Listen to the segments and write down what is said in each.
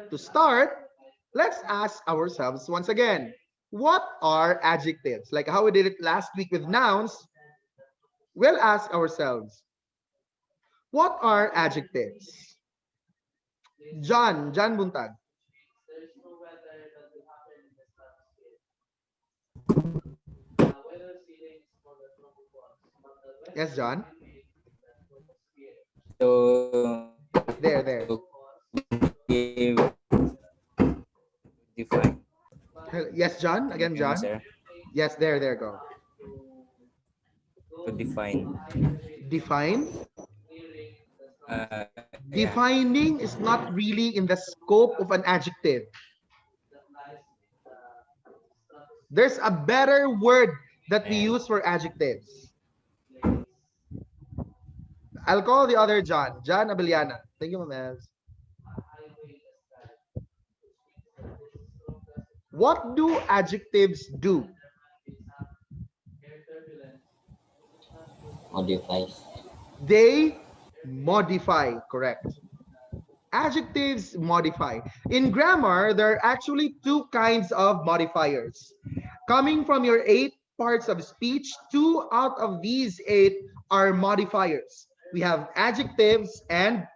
To start, let's ask ourselves once again, what are adjectives? Like how we did it last week with nouns, we'll ask ourselves, what are adjectives? John Buntag. Yes, John. To There. give define. Yes, John. Can you Again, hear me, John. sir? Yes, there, go. To define. Define. Yeah. Defining is not really in the scope of an adjective. There's a better word that we And use for adjectives. I'll call the other John. John Abeliana. Thank you, Ma'am. What do adjectives do? Modifies. They modify, correct. Adjectives modify. In grammar, there are actually two kinds of modifiers. Coming from your 8 parts of speech, 2 out of these 8 are modifiers. We have adjectives and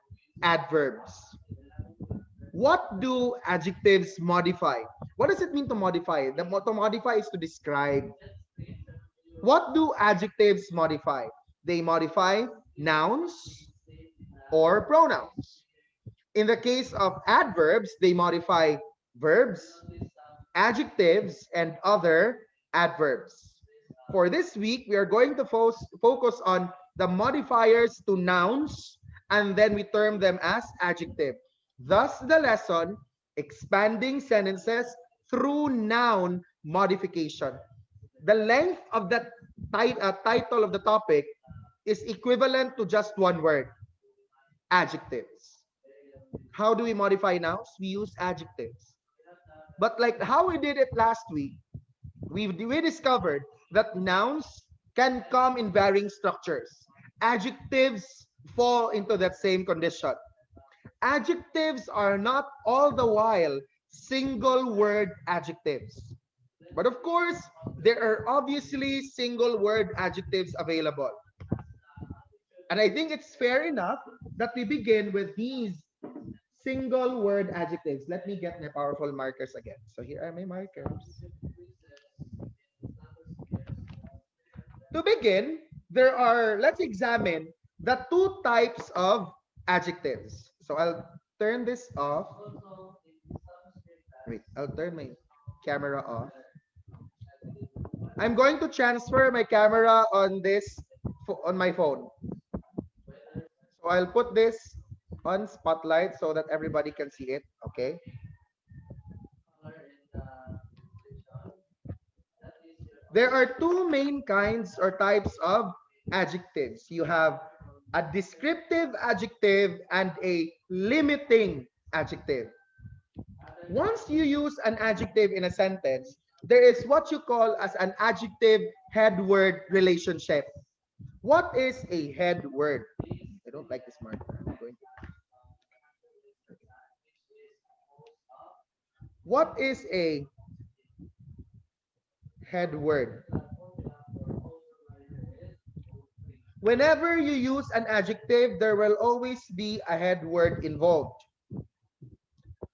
adverbs. What do adjectives modify? What does it mean to modify? To modify is to describe. What do adjectives modify? They modify nouns or pronouns. In the case of adverbs, they modify verbs, adjectives, and other adverbs. For this week, we are going to focus on the modifiers to nouns, and then we term them as adjective. Thus, the lesson, expanding sentences through noun modification. The length of the title of the topic is equivalent to just one word, adjectives. How do we modify nouns? We use adjectives. But like how we did it last week, we discovered that nouns can come in varying structures. Adjectives fall into that same condition. Adjectives are not all the while single word adjectives. But of course, there are obviously single word adjectives available. And I think it's fair enough that we begin with these single word adjectives. Let me get my powerful markers again. So here are my markers. To begin, let's examine the 2 types of adjectives. So I'll turn this off. Wait, I'll turn my camera off. I'm going to transfer my camera on my phone. So I'll put this on spotlight so that everybody can see it. Okay. There are 2 main kinds or types of adjectives. You have a descriptive adjective and a limiting adjective. Once you use an adjective in a sentence, there is what you call as an adjective head-word relationship. What is a head word? I don't like this marker. What is a head word? Whenever you use an adjective, there will always be a head word involved.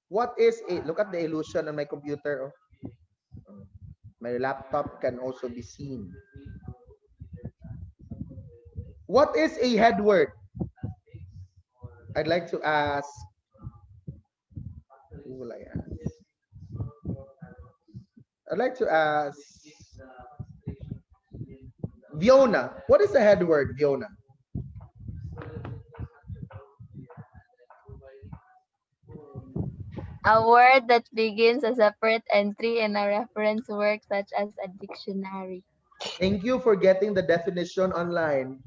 What is a, look at the illusion on my computer. My laptop can also be seen. What is a head word? I'd like to ask, who will I ask? I'd like to ask Viona. What is a head word, Viona? A word that begins a separate entry in a reference work such as a dictionary. Thank you for getting the definition online.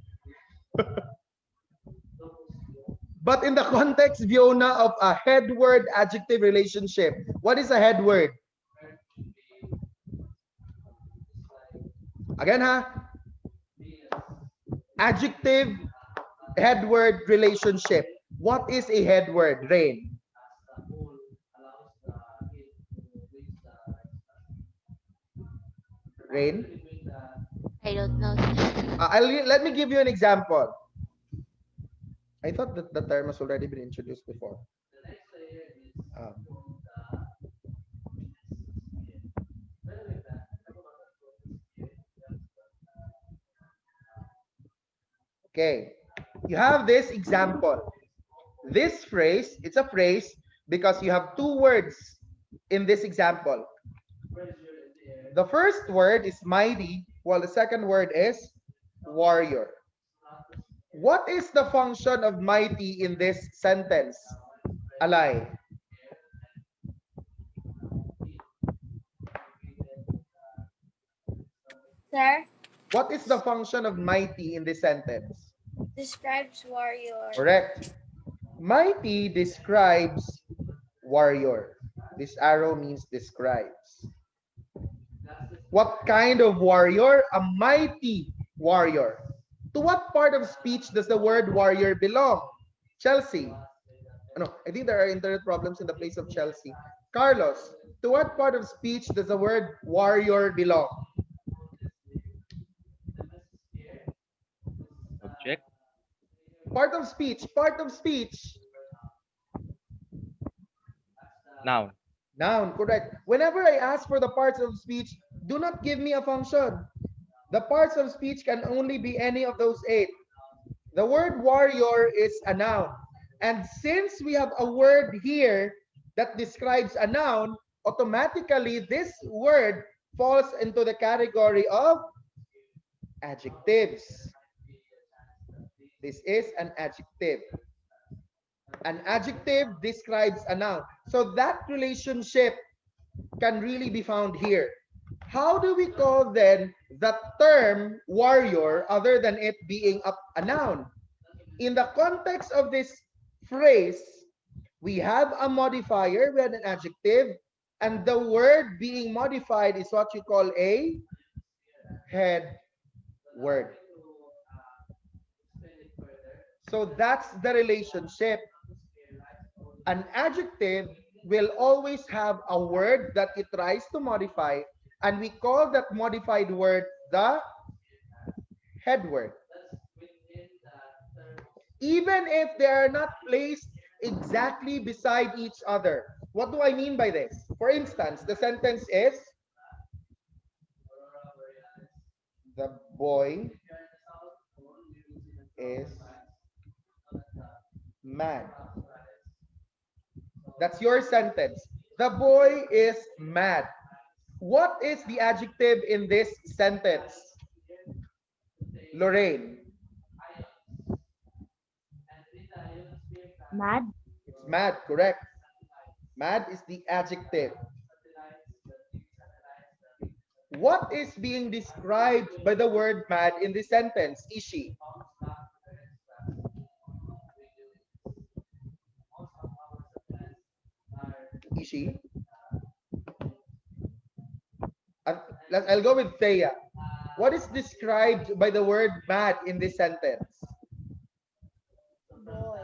But in the context, Viona, of a head word adjective relationship, what is a head word? Again, adjective head word relationship. What is a head word, Rain? Rain? I don't know, sir. Let me give you an example. I thought that the term has already been introduced before. Um, okay. You have this example. This phrase, it's a phrase because you have two words in this example. The first word is mighty, while the second word is warrior. What is the function of mighty in this sentence? Alay. Sir, What is the function of mighty in this sentence? describes warrior. Correct. Mighty describes warrior. This arrow means describes. What kind of warrior? A mighty warrior. To what part of speech does the word warrior belong? Chelsea. No, I think there are internet problems in the place of Chelsea. Carlos, to what part of speech does the word warrior belong? Object. Part of speech, part of speech. Noun. Noun, correct. Whenever I ask for the parts of speech, do not give me a function. The parts of speech can only be any of those eight. The word warrior is a noun. And since we have a word here that describes a noun, automatically this word falls into the category of adjectives. This is an adjective. An adjective describes a noun. So that relationship can really be found here. How do we call then the term warrior other than it being a noun? In the context of this phrase, we have a modifier, we have an adjective, and the word being modified is what you call a head word. So that's the relationship. An adjective will always have a word that it tries to modify, and we call that modified word the head word. Even if they are not placed exactly beside each other. What do I mean by this? For instance, the sentence is, the boy is mad. That's your sentence. The boy is mad. What is the adjective in this sentence? Lorraine. Mad. It's mad, correct. Mad is the adjective. What is being described by the word mad in this sentence? Ishi. Ishi. I'll go with Thea. What is described by the word mad in this sentence? Boy.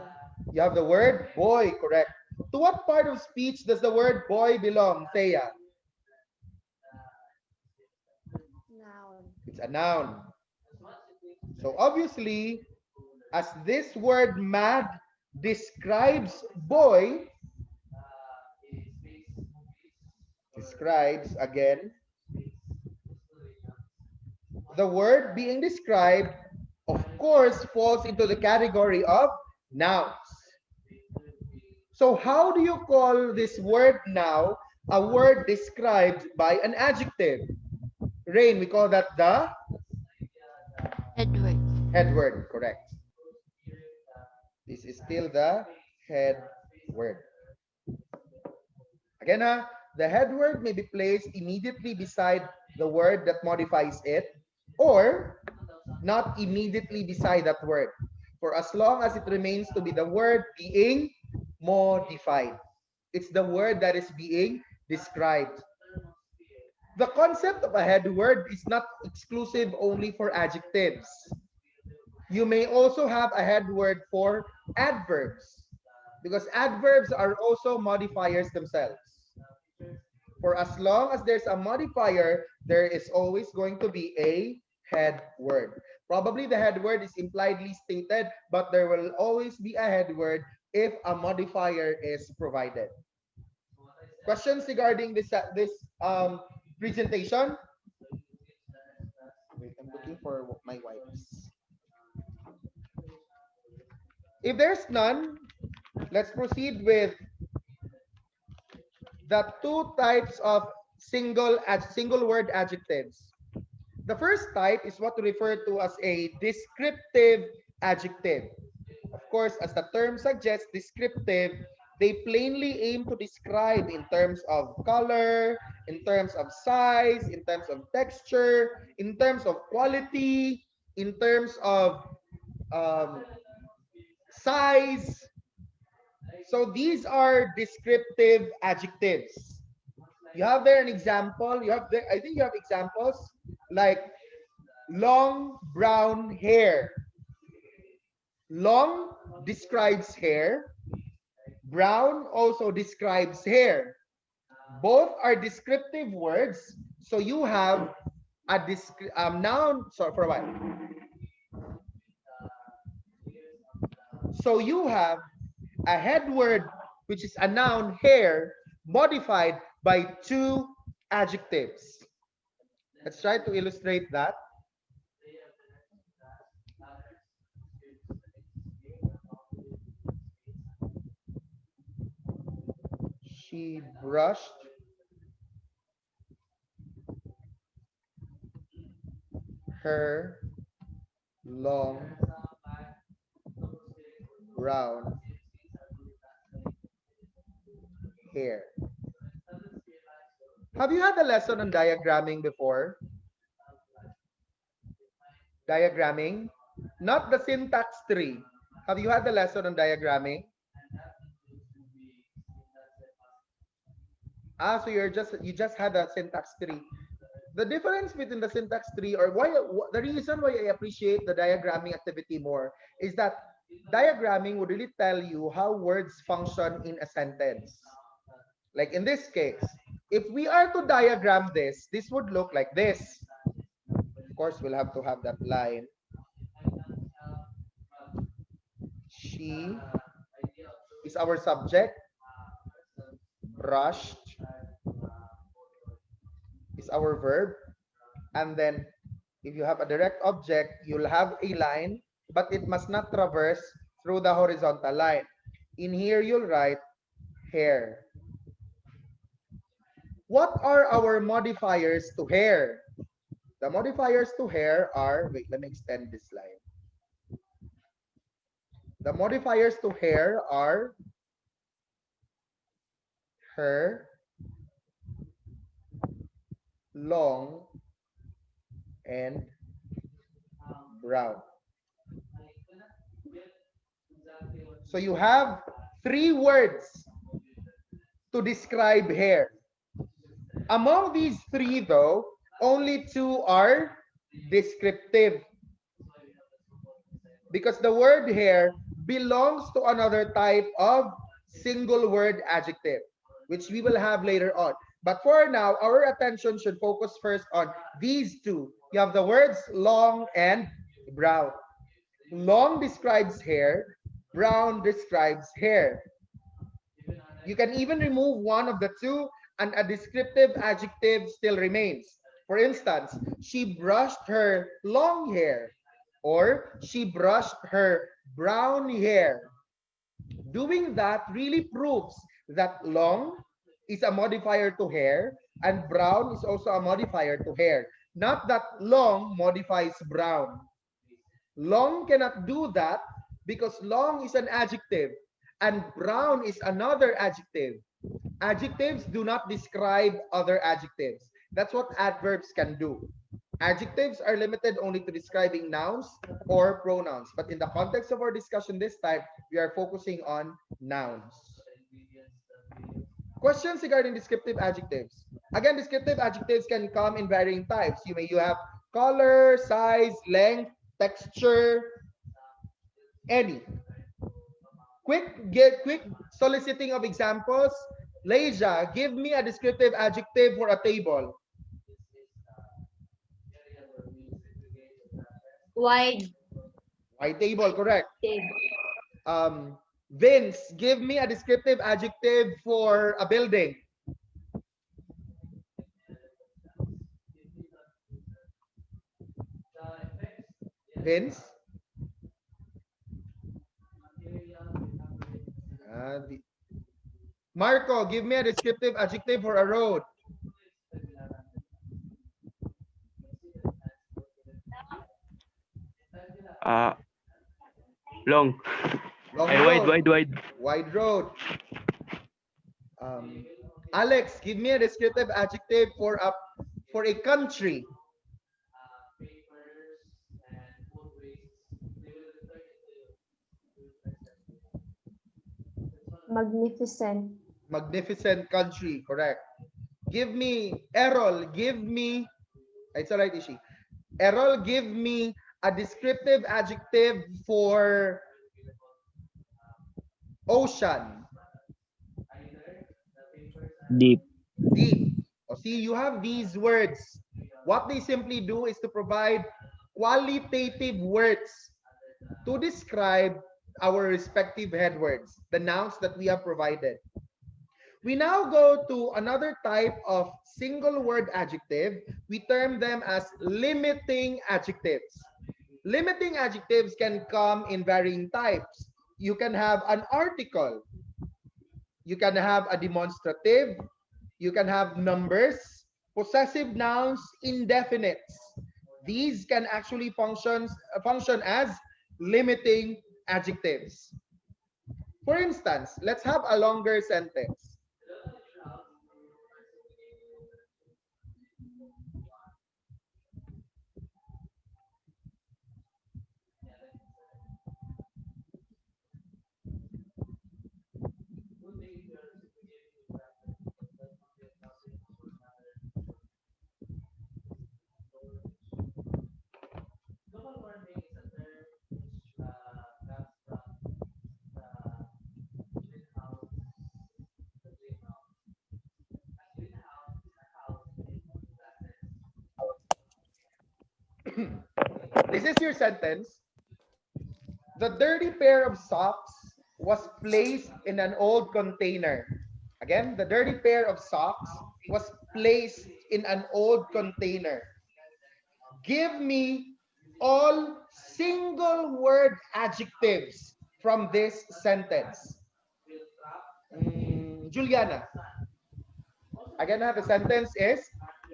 You have the word boy, correct. To what part of speech does the word boy belong, Thea? Noun. It's a noun. So obviously, as this word mad describes boy, describes again, the word being described, of course, falls into the category of nouns. So how do you call this word now a word described by an adjective? Rain, we call that the Edward. head word, correct. This is still the head word. Again, the head word may be placed immediately beside the word that modifies it, or not immediately beside that word, for as long as it remains to be the word being modified. It's the word that is being described. The concept of a head word is not exclusive only for adjectives. You may also have a head word for adverbs, because adverbs are also modifiers themselves. For as long as there's a modifier, there is always going to be a head word. Probably the head word is impliedly stated, but there will always be a head word if a modifier is provided. Questions regarding this presentation? Wait, I'm looking for my wipes. If there's none, let's proceed with the two types of single word adjectives. The first type is what we refer to as a descriptive adjective. Of course, as the term suggests, descriptive, they plainly aim to describe in terms of color, in terms of size, in terms of texture, in terms of quality, in terms of um, size. So these are descriptive adjectives. You have there an example. You have there, I think you have examples like long brown hair. Long describes hair. Brown also describes hair. Both are descriptive words. So you have a noun. Sorry for a while. So you have a head word, which is a noun, hair, modified by two adjectives. Let's try to illustrate that. She brushed her long brown hair. Have you had a lesson on diagramming before? Diagramming? Not the syntax tree. Have you had the lesson on diagramming? Ah, so you just had a syntax tree. The difference between the syntax tree, or the reason why I appreciate the diagramming activity more, is that diagramming would really tell you how words function in a sentence. Like in this case, if we are to diagram this, this would look like this. Of course, we'll have to have that line. She is our subject. Brushed is our verb. And then if you have a direct object, you'll have a line, but it must not traverse through the horizontal line. In here, you'll write hair. What are our modifiers to hair? The modifiers to hair are, wait, let me extend this line. The modifiers to hair are her, long, and brown. So you have three words to describe hair. Among these three, though, only two are descriptive, because the word hair belongs to another type of single word adjective, which we will have later on. But for now, our attention should focus first on these two. You have the words long and brown. Long describes hair, brown describes hair. You can even remove one of the two and a descriptive adjective still remains. For instance, she brushed her long hair, or she brushed her brown hair. Doing that really proves that long is a modifier to hair and brown is also a modifier to hair. Not that long modifies brown. Long cannot do that because long is an adjective and brown is another adjective. Adjectives do not describe other adjectives. That's what adverbs can do. Adjectives are limited only to describing nouns or pronouns. But in the context of our discussion this time, we are focusing on nouns. Questions regarding descriptive adjectives. Again, descriptive adjectives can come in varying types. You have color, size, length, texture, any. Quick soliciting of examples Leisha, give me a descriptive adjective for a table. Wide Wide table, correct. table. Um, Vince, give me a descriptive adjective for a building. Vince? Ah, Marco, give me a descriptive adjective for a road. Uh, long. Long Ay, wide, road. wide, wide. Wide road. Um, Alex, give me a descriptive adjective for a country. Magnificent. Magnificent country, correct. Give me, Errol, give me, it's all right, Ishi. Errol, give me a descriptive adjective for ocean. Deep. Deep. Oh, see, you have these words. What they simply do is to provide qualitative words to describe our respective head words, the nouns that we have provided. We now go to another type of single word adjective. We term them as limiting adjectives. Limiting adjectives can come in varying types. You can have an article, you can have a demonstrative, you can have numbers, possessive nouns, indefinites. These can actually function as limiting adjectives. For instance, let's have a longer sentence. This is your sentence. The dirty pair of socks was placed in an old container. Again, the dirty pair of socks was placed in an old container. Give me all single word adjectives from this sentence. Juliana, again, the sentence is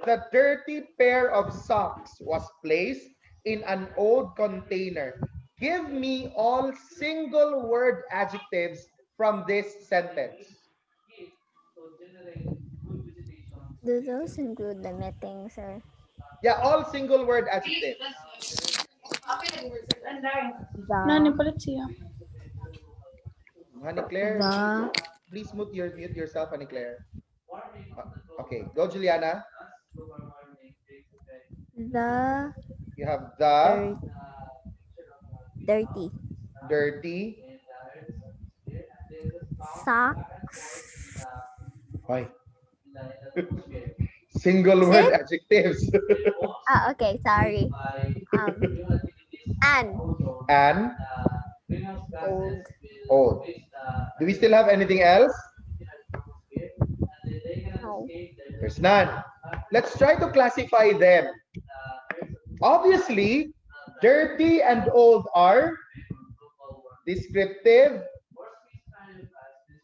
the dirty pair of socks was placed in an old container. Give me all single word adjectives from this sentence. Do those include the meeting, sir? Yeah, all single word adjectives. Nani The, palit siya? Honey Claire, the, please mute yourself, Honey Claire. Okay, go Juliana. the You have the dir- dirty dirty. socks. Why? Single word Same? adjectives. Ah, okay, sorry. And And old. old. Do we still have anything else? No. There's none. Let's try to classify them. Obviously, dirty and old are descriptive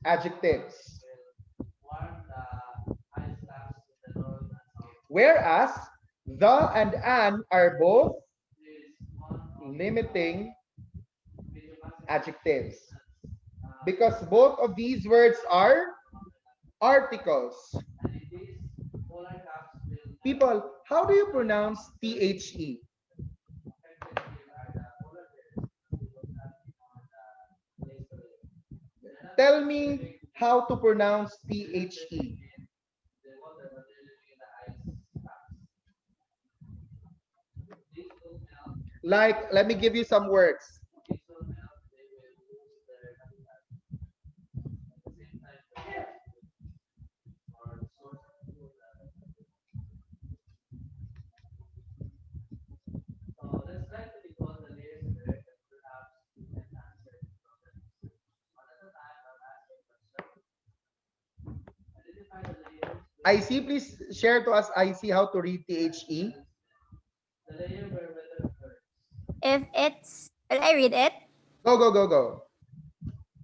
adjectives. Whereas the and an are both limiting adjectives. Because both of these words are articles. People, how do you pronounce THE? Tell me how to pronounce THE. Like, let me give you some words. IC, please share to us, IC, how to read THE. If it's, will I read it? Go, go, go, go.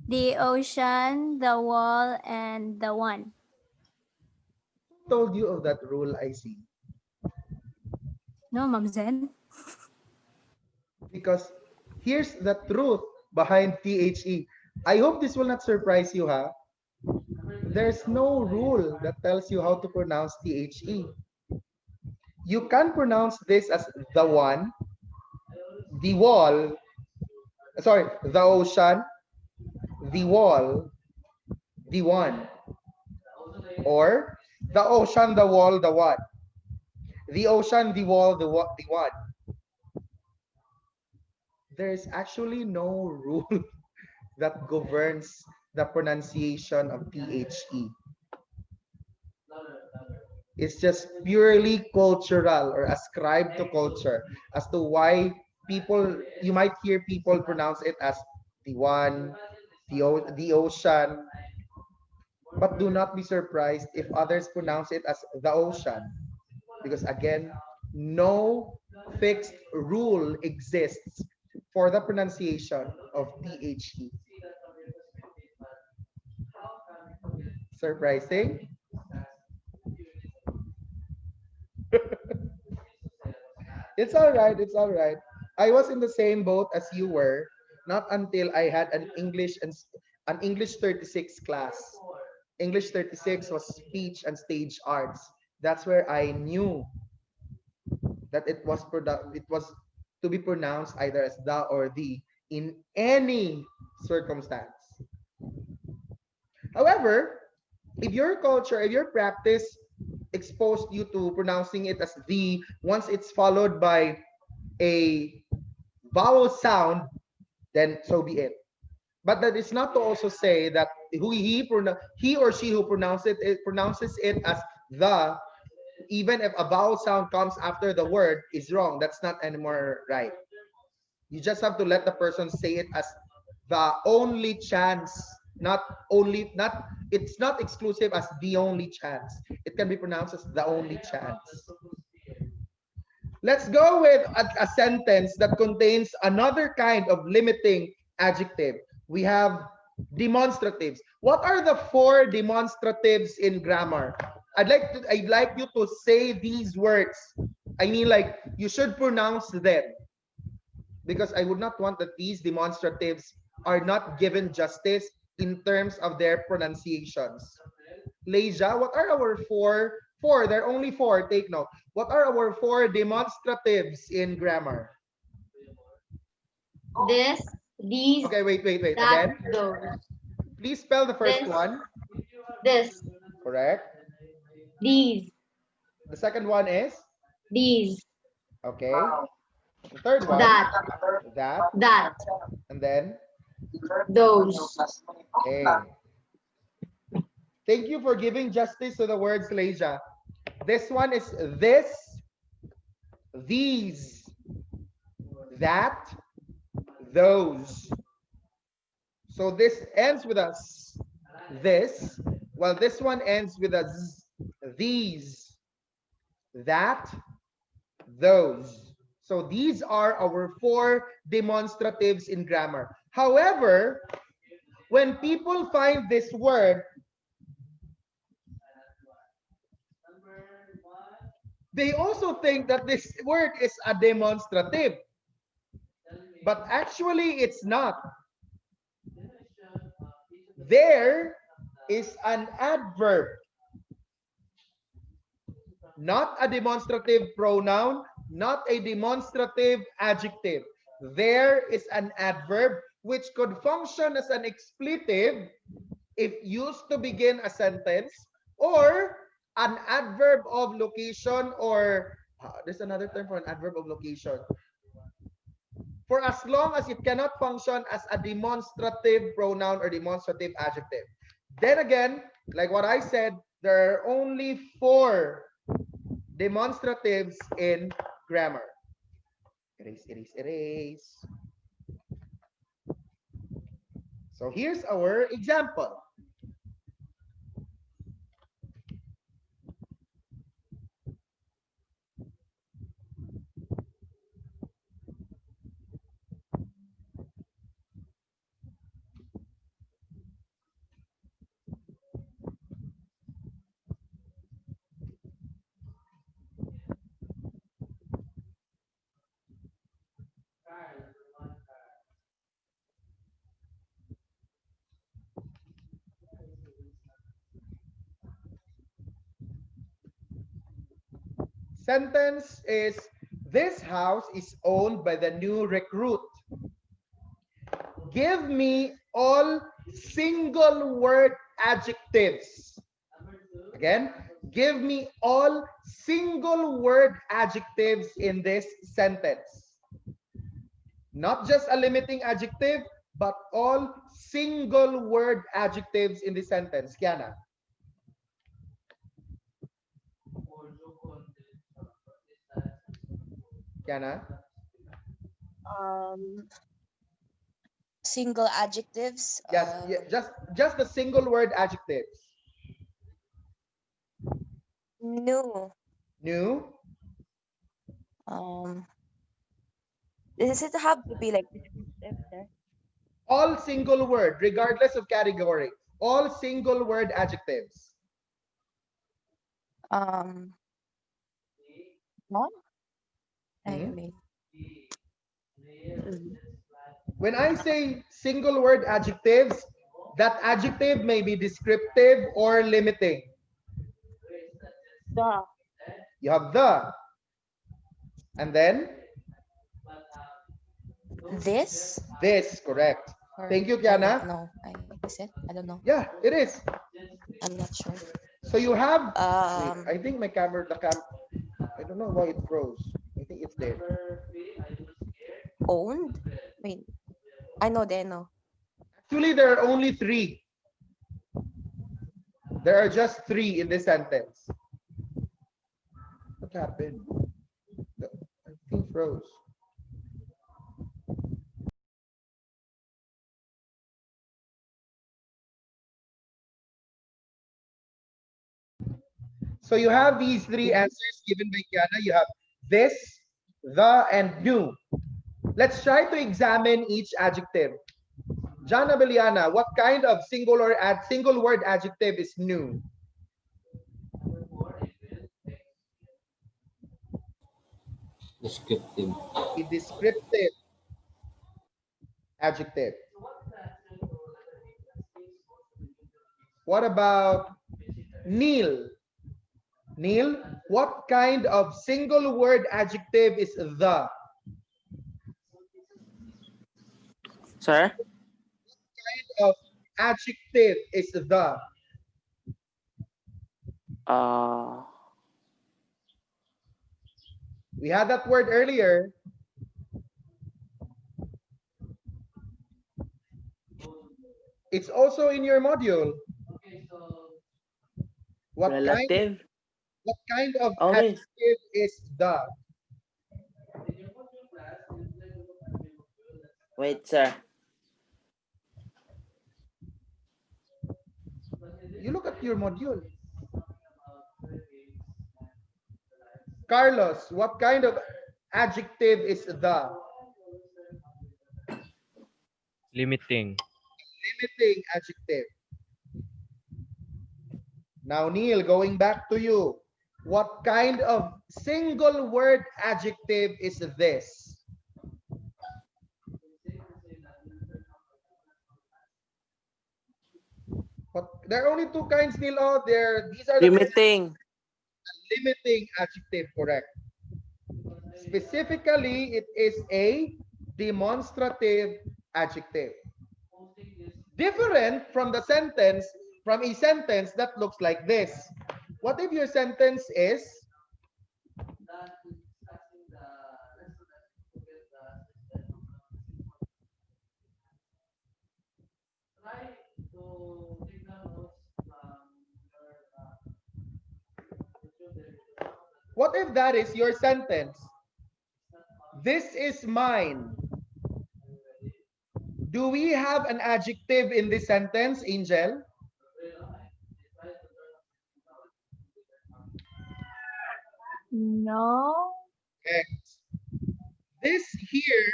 The ocean, the wall, and the one. Who told you of that rule, IC? No, Ma'am Zen. Because here's the truth behind THE. I hope this will not surprise you, huh? There's no rule that tells you how to pronounce THE. You can pronounce this as the one, the wall, sorry, the ocean, the wall, the one, or the ocean, the wall, the one. The ocean, the wall, the one. There's actually no rule that governs the pronunciation of THE. It's just purely cultural or ascribed to culture as to why people, you might hear people pronounce it as the one, the ocean, but do not be surprised if others pronounce it as the ocean. Because again, no fixed rule exists for the pronunciation of THE. Surprising? It's all right. It's all right. I was in the same boat as you were, not until I had an English 36 class. English 36 was speech and stage arts. That's where I knew that it was to be pronounced either as the or the in any circumstance. However, if your culture, if your practice exposed you to pronouncing it as the once it's followed by a vowel sound, then so be it. But that is not to also say that he or she who pronounces it as the, even if a vowel sound comes after the word, is wrong. That's not anymore right. You just have to let the person say it as the only chance, not only, not, it's not exclusive as the only chance. It can be pronounced as the only chance. Let's go with a sentence that contains another kind of limiting adjective. We have demonstratives. What are the 4 demonstratives in grammar? I'd like you to say these words. I mean, like, you should pronounce them, because I would not want that these demonstratives are not given justice in terms of their pronunciations. Leja, what are our four? There are only 4. Take note. What are our 4 demonstratives in grammar? This, these, Okay, wait. that, Again, those. please spell the first This, one. this, Correct. these, The second one is? these, Okay. The third one? that, That. that, And then? those. Okay. Thank you for giving justice to the words, Leja. This one is this, these, that, those. So this ends with a s, this, while this one ends with a z, these, that, those. So these are our 4 demonstratives in grammar. However, when people find this word, they also think that this word is a demonstrative. But actually, it's not. There is an adverb, not a demonstrative pronoun, not a demonstrative adjective. There is an adverb which could function as an expletive if used to begin a sentence, or an adverb of location, or there's another term for an adverb of location, for as long as it cannot function as a demonstrative pronoun or demonstrative adjective. Then again, like what I said, there are only 4 demonstratives in grammar. Erase. So here's our example. Sentence is, this house is owned by the new recruit. Give me all single word adjectives. Again, give me all single word adjectives in this sentence. Not just a limiting adjective, but all single word adjectives in the sentence. Kiana. Kiana. Um, single adjectives. Yes, just the single word adjectives. New. New. Does it have to be like descriptive there? All single word, regardless of category. All single word adjectives. No? Hmm? Anyway. When I say single word adjectives, that adjective may be descriptive or limiting. The. You have the. And then? This? This, correct. Or, Thank you, I don't Kiana. know. Is it? I don't know. Yeah, it is. I'm not sure. So you have, Um, wait, I think my camera, I don't know why it froze. I think it's there. Owned? Wait. I know, they know. Actually, there are only three. There are just three in this sentence. What happened? I think froze. So you have these three answers given by Kiana. You have this, the, and new. Let's try to examine each adjective. Jana Beliana, what kind of single word adjective is new? Descriptive. A descriptive adjective. What about Neil? Neil, what kind of single word adjective is the? Sir? Of adjective is the? We had that word earlier. It's also in your module. What Relative? kind of Okay. adjective is the? Wait, sir. You look at your module. Carlos, what kind of adjective is the? Limiting. Limiting adjective. Now, Neil, going back to you. What kind of single word adjective is this? But there are only two kinds, Neil. Oh, these are the Limiting. limiting adjective, correct. Specifically, it is a demonstrative adjective. Different from a sentence that looks like this. What if your sentence is, what if that is your sentence? This is mine. Do we have an adjective in this sentence, Angel? No. This here,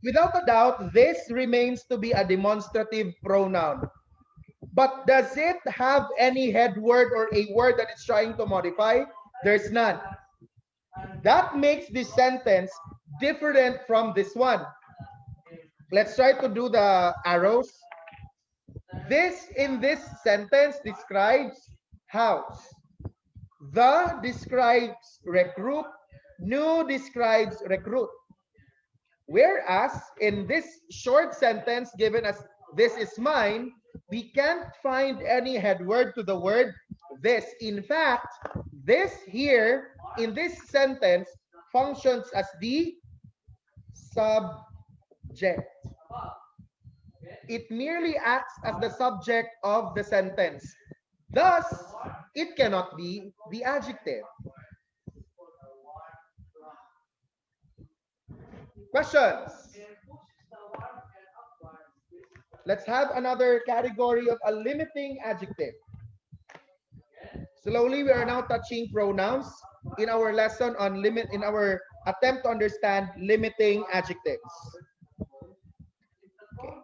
without a doubt, this remains to be a demonstrative pronoun. But does it have any head word or a word that it's trying to modify? There's none. That makes this sentence different from this one. Let's try to do the arrows. This in this sentence describes house. The describes recruit. New describes recruit. Whereas in this short sentence given as this is mine, we can't find any head word to the word this. In fact, this here in this sentence functions as the subject. It merely acts as the subject of the sentence. Thus, it cannot be the adjective. Questions? Let's have another category of a limiting adjective. Slowly, we are now touching pronouns in our lesson on limit, in our attempt to understand limiting adjectives. Okay.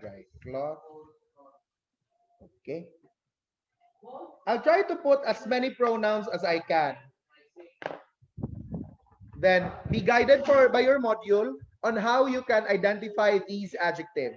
Dry cloth. Okay. I'll try to put as many pronouns as I can. Then be guided by your module on how you can identify these adjectives.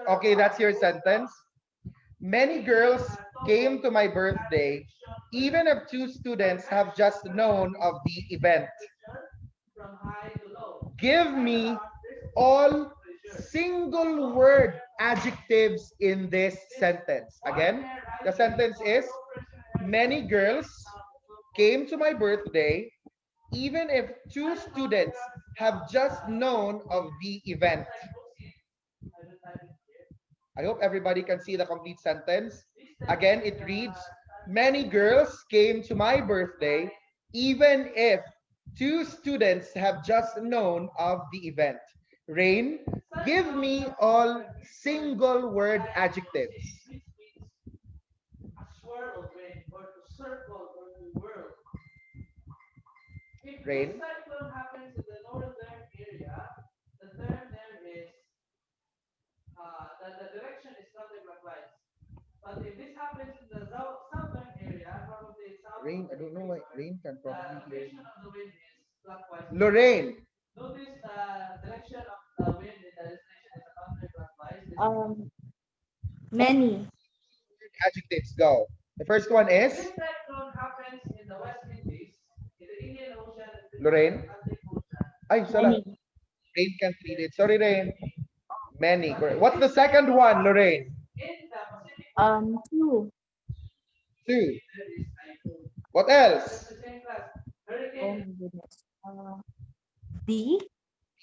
Okay, that's your sentence. Many girls came to my birthday, even if 2 students have just known of the event. Give me all single word adjectives in this sentence. Again, the sentence is, many girls came to my birthday, even if 2 students have just known of the event. I hope everybody can see the complete sentence. Again, it reads, many girls came to my birthday, even if 2 students have just known of the event. Rain, give me all single word adjectives. Rain. Rain, I don't know why Rain can probably hear me. Lorraine. Many. Adjectives, go. The first one is Lorraine. Ay, sala. Many. Rain can't read it. Sorry, Rain. Many. Correct. What's the second one, Lorraine? Two. 2. What else? Oh my goodness. D.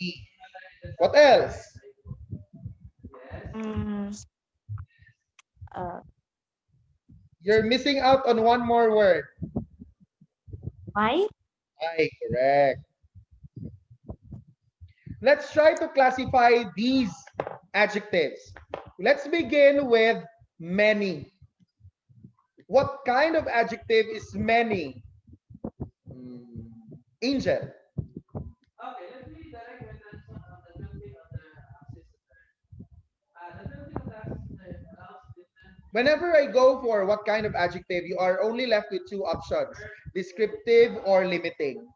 E. What else? You're missing out on one more word. My. Ay, correct. Let's try to classify these adjectives. Let's begin with many. What kind of adjective is many? Angel. Whenever I go for what kind of adjective, you are only left with 2 options, descriptive or limiting.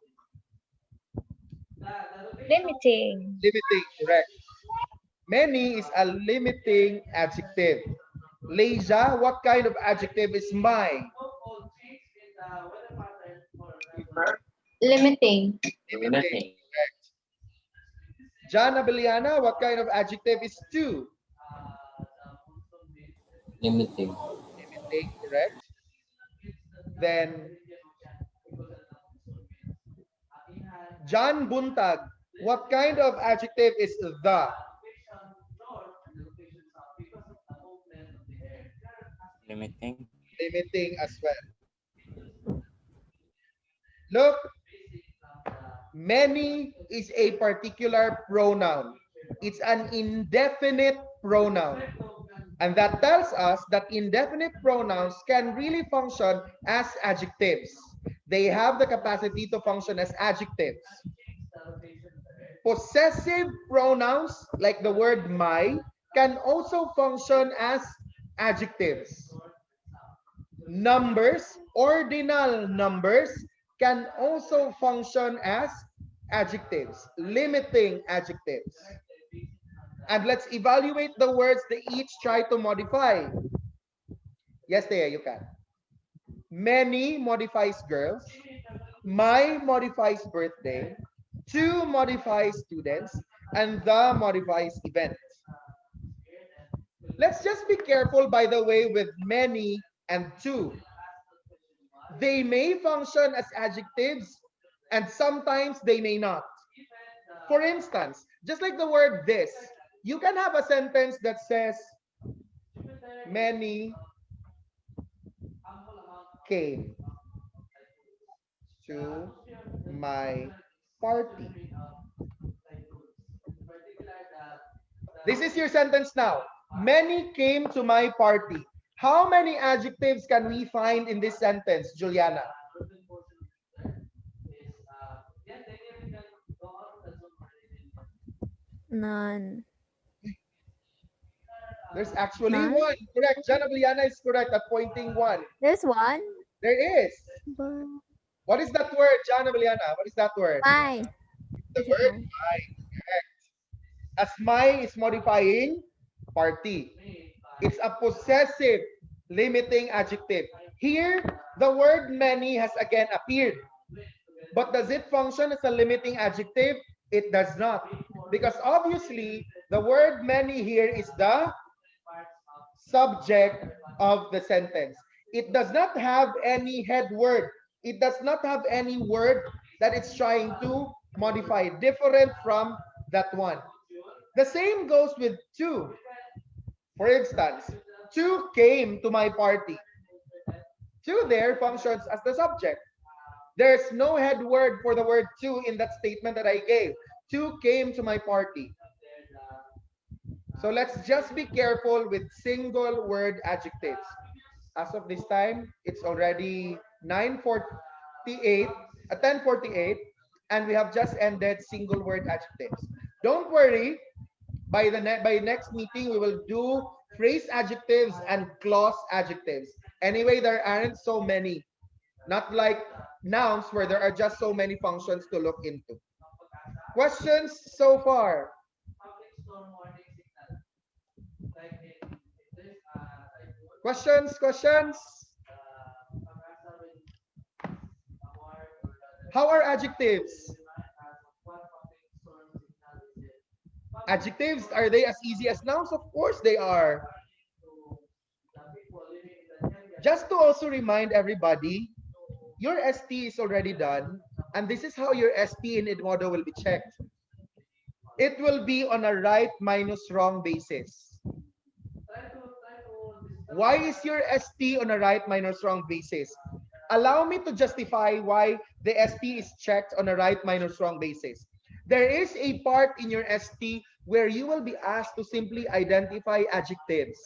Limiting. Limiting, correct. Many is a limiting adjective. Leisha, what kind of adjective is my? Limiting. Limiting. Correct. John Abeliana, what kind of adjective is to? Limiting. Limiting, correct. Then John Buntag, what kind of adjective is the? Limiting. Limiting as well. Look, many is a particular pronoun. It's an indefinite pronoun. And that tells us that indefinite pronouns can really function as adjectives. They have the capacity to function as adjectives. Possessive pronouns, like the word my, can also function as adjectives. Numbers, ordinal numbers, can also function as adjectives, limiting adjectives. And let's evaluate the words they each try to modify. Yes, Thea, you can. Many modifies girls. My modifies birthday. To modifies students. And the modifies events. Let's just be careful, by the way, with many and to. They may function as adjectives, and sometimes they may not. For instance, just like the word this, you can have a sentence that says, many came to my party. This is your sentence now. Many came to my party. How many adjectives can we find in this sentence, Juliana? None. There's actually None? one. Correct. Jana Juliana is correct at pointing one. There's one. There is. But What is that word, Jana Juliana? What is that word? my. The Is it word my? my. Correct. As my is modifying party. It's a possessive, limiting adjective. Here, the word many has again appeared. But does it function as a limiting adjective? It does not. Because obviously, the word many here is the subject of the sentence. It does not have any head word. It does not have any word that it's trying to modify, different from that one. The same goes with to. For instance, to came to my party. To there functions as the subject. There's no head word for the word to in that statement that I gave. To came to my party. So let's just be careful with single word adjectives. As of this time, it's already 9:48, 10:48, and we have just ended single word adjectives. Don't worry, by next meeting we will do phrase adjectives and clause adjectives. Anyway, there aren't so many, not like nouns where there are just so many functions to look into. Questions so far? Questions? How are adjectives? Adjectives, are they as easy as nouns? Of course they are. Just to also remind everybody, your ST is already done, and this is how your ST in Edmodo will be checked. It will be on a right minus wrong basis. Why is your ST on a right minus wrong basis? Allow me to justify why the ST is checked on a right minus wrong basis. There is a part in your ST where you will be asked to simply identify adjectives.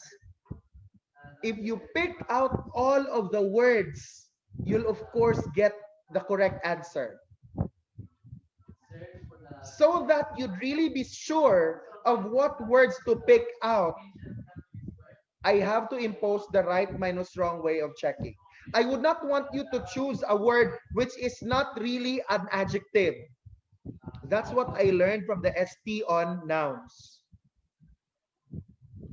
If you pick out all of the words, you'll of course get the correct answer. So that you'd really be sure of what words to pick out, I have to impose the right minus wrong way of checking. I would not want you to choose a word which is not really an adjective. That's what I learned from the ST on nouns.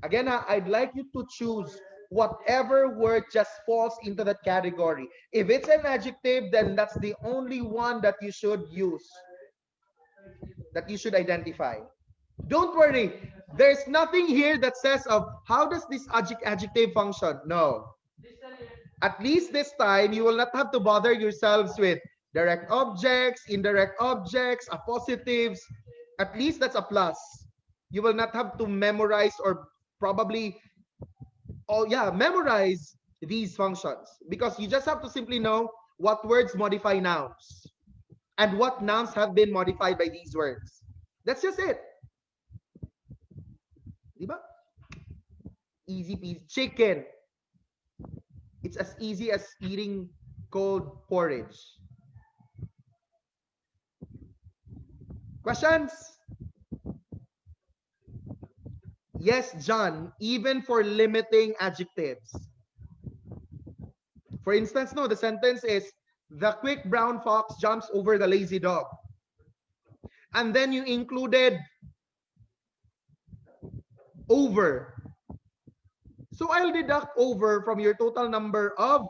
Again, I'd like you to choose whatever word just falls into that category. If it's an adjective, then that's the only one that you should use, that you should identify. Don't worry. There's nothing here that says of how does this adjective function. No. At least this time, you will not have to bother yourselves with direct objects, indirect objects, appositives. At least that's a plus. You will not have to memorize or probably, memorize these functions, because you just have to simply know what words modify nouns and what nouns have been modified by these words. That's just it. Diba? Easy peasy. Chicken. It's as easy as eating cold porridge. Questions? Yes, John, even for limiting adjectives. For instance, no, the sentence is, the quick brown fox jumps over the lazy dog. And then you included over. So I'll deduct over from your total number of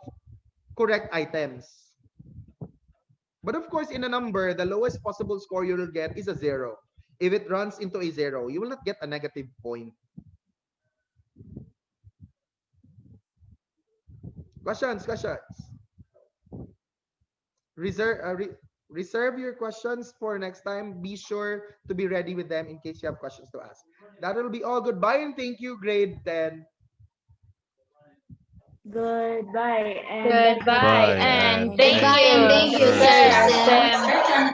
correct items. But of course, in a number, the lowest possible score you will get is a 0. If it runs into a 0, you will not get a negative point. Questions? Reserve your questions for next time. Be sure to be ready with them in case you have questions to ask. That will be all. Goodbye and thank you, grade 10. Goodbye and Goodbye Bye and and thank thank you, you, Sir Sir Sam.